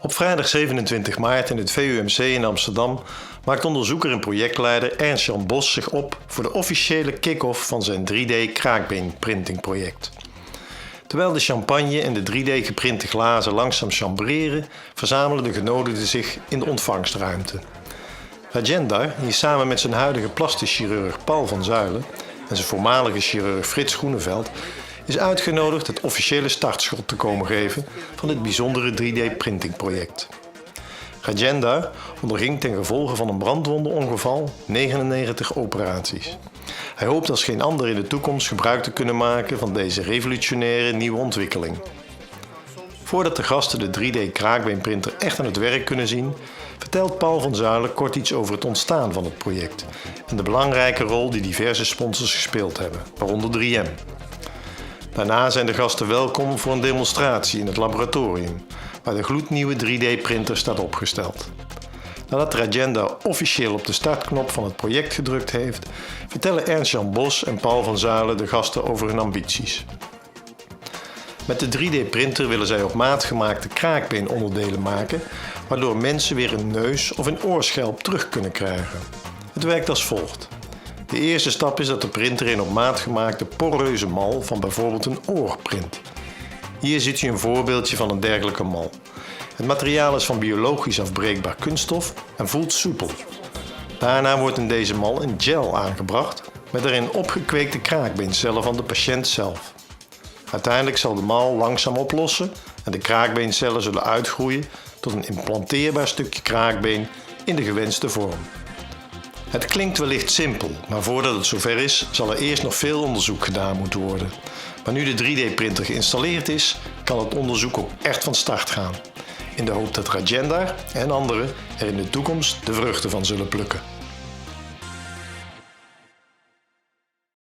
Op vrijdag 27 maart in het VUMC in Amsterdam maakt onderzoeker en projectleider Ernst-Jan Bos zich op voor de officiële kick-off van zijn 3D-kraakbeenprintingproject. Terwijl de champagne en de 3D-geprinte glazen langzaam chambreren, verzamelen de genodigden zich in de ontvangstruimte. Rajendar, die samen met zijn huidige plastisch chirurg Paul van Zuilen en zijn voormalige chirurg Frits Groeneveld is uitgenodigd het officiële startschot te komen geven van dit bijzondere 3D-printingproject. Rajendar onderging ten gevolge van een brandwondenongeval 99 operaties. Hij hoopt als geen ander in de toekomst gebruik te kunnen maken van deze revolutionaire nieuwe ontwikkeling. Voordat de gasten de 3D-kraakbeenprinter echt aan het werk kunnen zien, vertelt Paul van Zuilen kort iets over het ontstaan van het project en de belangrijke rol die diverse sponsors gespeeld hebben, waaronder 3M. Daarna zijn de gasten welkom voor een demonstratie in het laboratorium, waar de gloednieuwe 3D-printer staat opgesteld. Nadat Rajendar officieel op de startknop van het project gedrukt heeft, vertellen Ernst-Jan Bos en Paul van Zuilen de gasten over hun ambities. Met de 3D-printer willen zij op maat gemaakte kraakbeenonderdelen maken, waardoor mensen weer een neus of een oorschelp terug kunnen krijgen. Het werkt als volgt. De eerste stap is dat de printer een op maat gemaakte poreuze mal van bijvoorbeeld een oor print. Hier ziet u een voorbeeldje van een dergelijke mal. Het materiaal is van biologisch afbreekbaar kunststof en voelt soepel. Daarna wordt in deze mal een gel aangebracht met erin opgekweekte kraakbeencellen van de patiënt zelf. Uiteindelijk zal de mal langzaam oplossen en de kraakbeencellen zullen uitgroeien tot een implanteerbaar stukje kraakbeen in de gewenste vorm. Het klinkt wellicht simpel, maar voordat het zover is, zal er eerst nog veel onderzoek gedaan moeten worden. Maar nu de 3D-printer geïnstalleerd is, kan het onderzoek ook echt van start gaan. In de hoop dat Rajendar en anderen er in de toekomst de vruchten van zullen plukken.